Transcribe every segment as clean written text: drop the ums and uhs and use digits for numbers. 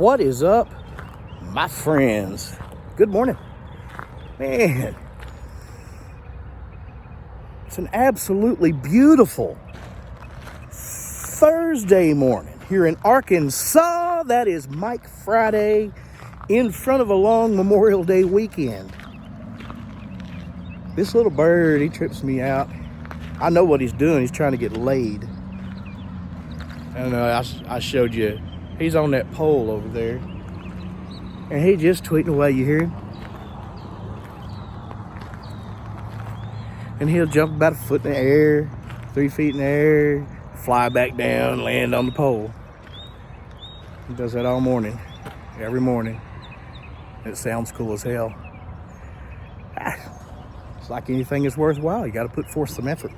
What is up, my friends? Good morning. Man, it's an absolutely beautiful Thursday morning here in Arkansas. That is Mike Friday in front of a long Memorial Day weekend. This little bird, he trips me out. I know what he's doing. He's trying to get laid. And I showed you, he's on that pole over there. And he just tweeting away, you hear him? And he'll jump about a foot in the air, 3 feet in the air, fly back down, land on the pole. He does that all morning, every morning. It sounds cool as hell. It's like anything that's worthwhile. You got to put forth some effort.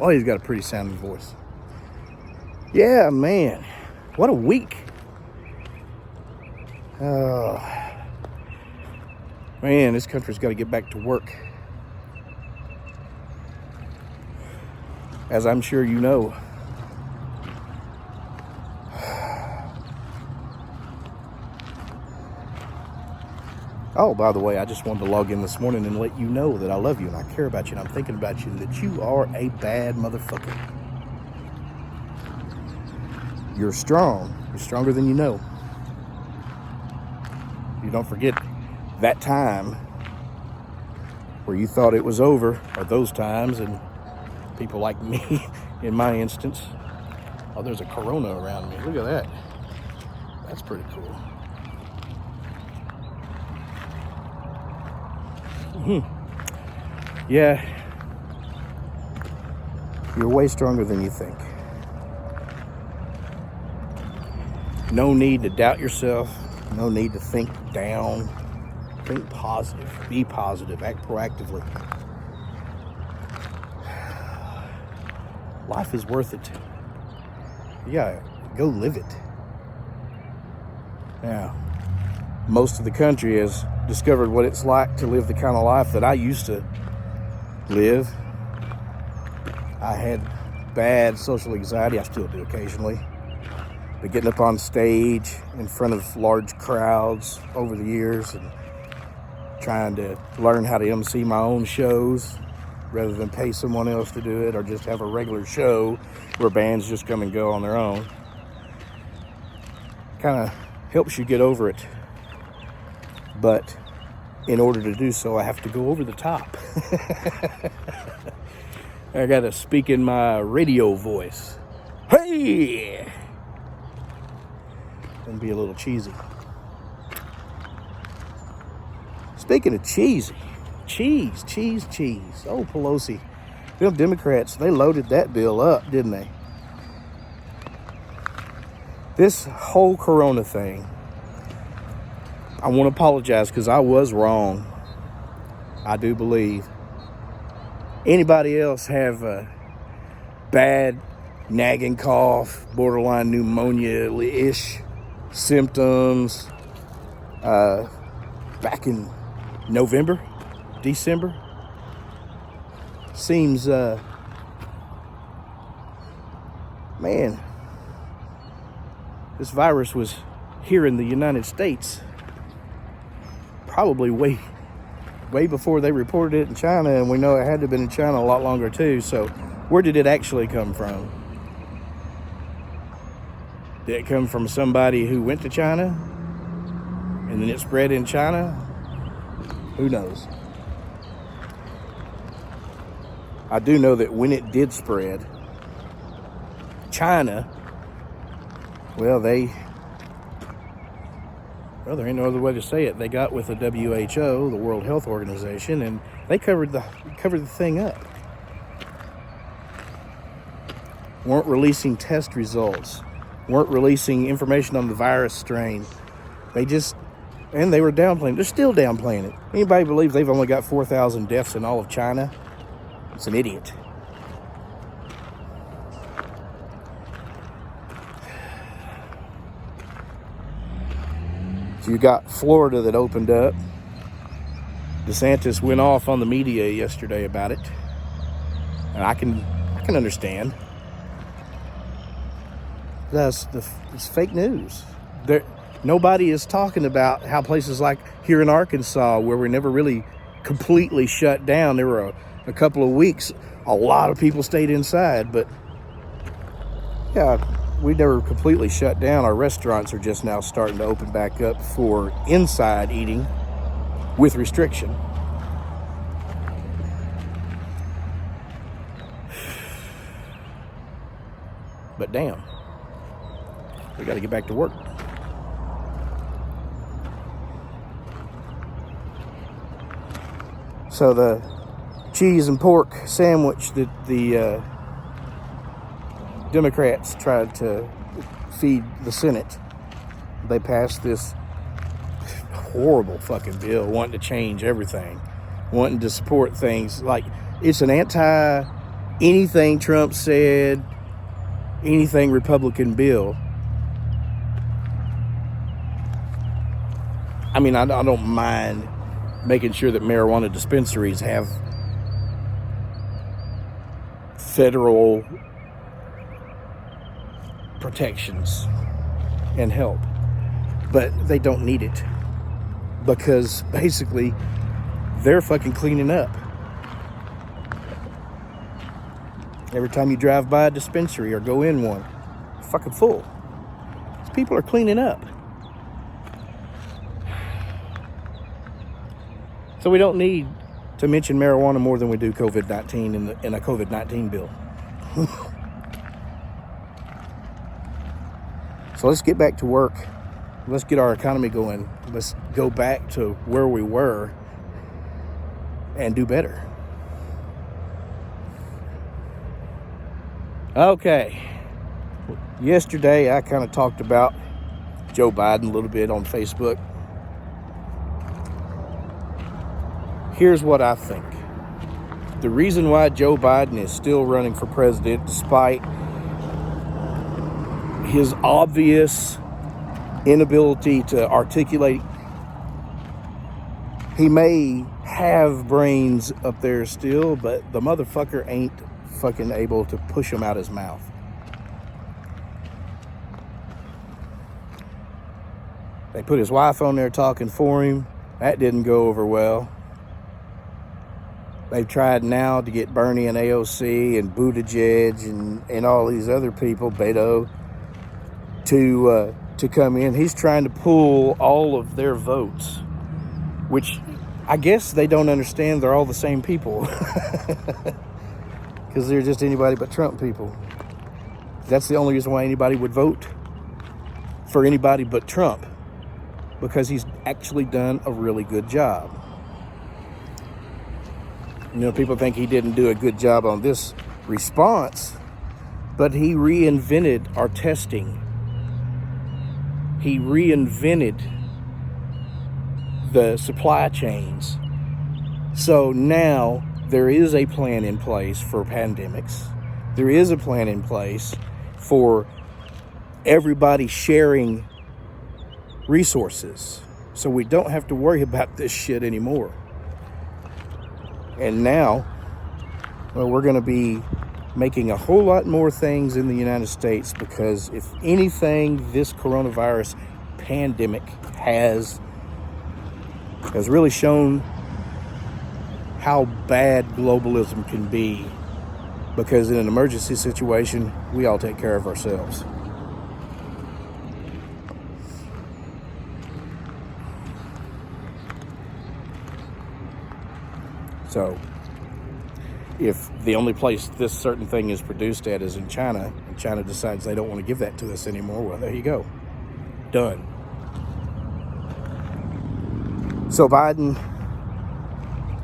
Oh, he's got a pretty sounding voice. Yeah, man. What a week. Oh, man, this country's got to get back to work. As I'm sure you know. Oh, by the way, I just wanted to log in this morning and let you know that I love you and I care about you and I'm thinking about you and that you are a bad motherfucker. You're strong. You're stronger than you know. You don't forget that time where you thought it was over, or those times, and people like me, in my instance. Oh, there's a corona around me. Look at that. That's pretty cool. Yeah, you're way stronger than you think. No need to doubt yourself. No need to think down. Think positive. Be positive. Act proactively. Life is worth it. You gotta go live it. Now, most of the country has discovered what it's like to live the kind of life that I used to live. I had bad social anxiety. I still do occasionally. But getting up on stage in front of large crowds over the years and trying to learn how to MC my own shows rather than pay someone else to do it, or just have a regular show where bands just come and go on their own, kind of helps you get over it. But in order to do so, I have to go over the top. I got to speak in my radio voice. Hey! And be a little cheesy. Speaking of cheesy, cheese. Oh, Pelosi. Them Democrats, they loaded that bill up, didn't they? This whole corona thing, I want to apologize because I was wrong. I do believe. Anybody else have a bad nagging cough, borderline pneumonia-ish symptoms back in November, December? Seems, man, this virus was here in the United States probably way before they reported it in China, and we know it had to have been in China a lot longer too. So where did it actually come from? Did it come from somebody who went to China and then it spread in China? Who knows? I do know that when it did spread, China, well, there ain't no other way to say it. They got with the WHO, the World Health Organization, and they covered the thing up. Weren't releasing test results. Weren't releasing information on the virus strain. They were downplaying. They're still downplaying it. Anybody believe they've only got 4,000 deaths in all of China? It's an idiot. So you got Florida that opened up. DeSantis went off on the media yesterday about it. And I can understand. It's fake news. Nobody is talking about how places like here in Arkansas, where we're never really completely shut down, there were a couple of weeks, a lot of people stayed inside, but yeah, we never completely shut down. Our restaurants are just now starting to open back up for inside eating with restriction. But damn, we got to get back to work. So the cheese and pork sandwich that the Democrats tried to feed the Senate, they passed this horrible fucking bill wanting to change everything, wanting to support things like it's an anti anything Trump said, anything Republican bill. I mean, I don't mind making sure that marijuana dispensaries have federal protections and help, but they don't need it because basically they're fucking cleaning up. Every time you drive by a dispensary or go in one, it's fucking full. These people are cleaning up. So we don't need to mention marijuana more than we do COVID-19 in a COVID-19 bill. So let's get back to work. Let's get our economy going. Let's go back to where we were and do better. Okay. Yesterday, I kind of talked about Joe Biden a little bit on Facebook. Here's what I think. The reason why Joe Biden is still running for president, despite his obvious inability to articulate, he may have brains up there still, but the motherfucker ain't fucking able to push them out his mouth. They put his wife on there talking for him. That didn't go over well. They've tried now to get Bernie and AOC and Buttigieg and all these other people, Beto, to come in. He's trying to pull all of their votes, which I guess they don't understand. They're all the same people because they're just anybody but Trump people. That's the only reason why anybody would vote for anybody but Trump, because he's actually done a really good job. You know, people think he didn't do a good job on this response, but he reinvented our testing. He reinvented the supply chains. So now there is a plan in place for pandemics. There is a plan in place for everybody sharing resources. So we don't have to worry about this shit anymore. And now, well, we're going to be making a whole lot more things in the United States, because if anything, this coronavirus pandemic has really shown how bad globalism can be, because in an emergency situation, we all take care of ourselves. So, if the only place this certain thing is produced at is in China, and China decides they don't want to give that to us anymore, well, there you go. Done. So Biden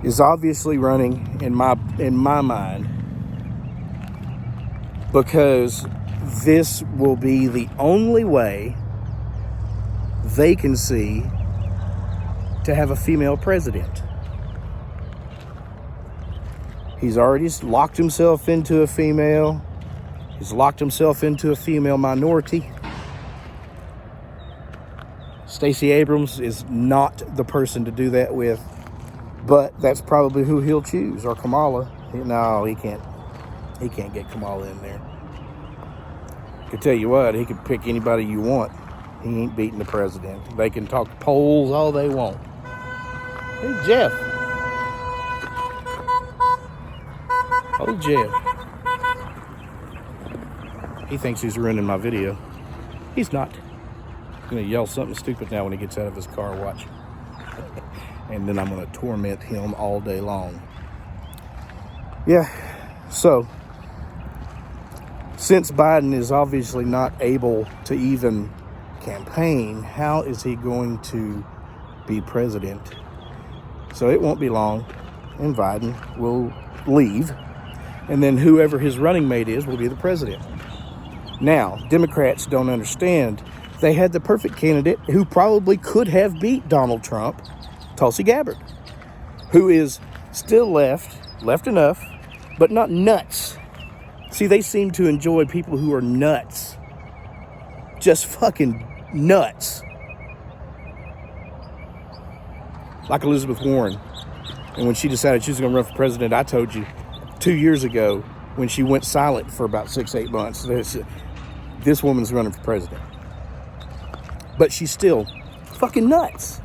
is obviously running, in my mind, because this will be the only way they can see to have a female president. He's already locked himself into a female. He's locked himself into a female minority. Stacey Abrams is not the person to do that with, but that's probably who he'll choose, or Kamala. No, he can't get Kamala in there. I tell you what, he could pick anybody you want. He ain't beating the president. They can talk polls all they want. Hey, Jeff. Oh, Jeff. He thinks he's ruining my video. He's not. He's going to yell something stupid now when he gets out of his car. Watch. And then I'm going to torment him all day long. Yeah. So, since Biden is obviously not able to even campaign, how is he going to be president? So it won't be long, and Biden will leave, and then whoever his running mate is will be the president. Now, Democrats don't understand. They had the perfect candidate who probably could have beat Donald Trump, Tulsi Gabbard, who is still left enough, but not nuts. See, they seem to enjoy people who are nuts. Just fucking nuts. Like Elizabeth Warren. And when she decided she was going to run for president, I told you 2 years ago when she went silent for about 6-8 months, this woman's running for president. But she's still fucking nuts.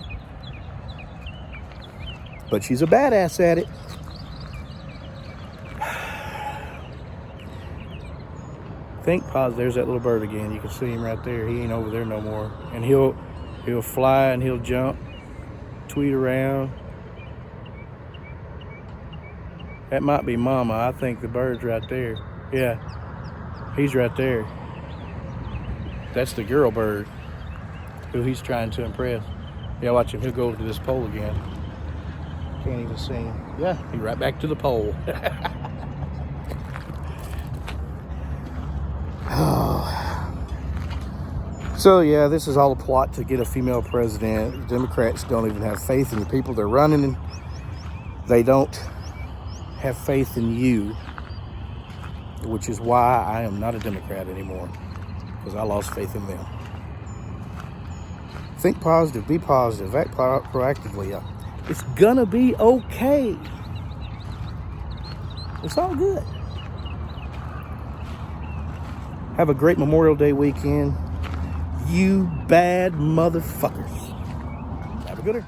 But she's a badass at it. Think pause. There's that little bird again. You can see him right there. He ain't over there no more. And he'll fly and he'll jump, tweet around. That might be Mama. I think the bird's right there. Yeah, he's right there. That's the girl bird who he's trying to impress. Yeah, watch him. He'll go over to this pole again. Can't even see him. Yeah, he's right back to the pole. So yeah, this is all a plot to get a female president. Democrats don't even have faith in the people they're running, and they don't have faith in you, which is why I am not a Democrat anymore, because I lost faith in them. Think positive, be positive, act proactively. It's gonna be okay. It's all good. Have a great Memorial Day weekend. You bad motherfuckers. Have a good one.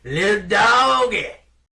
Little doggy.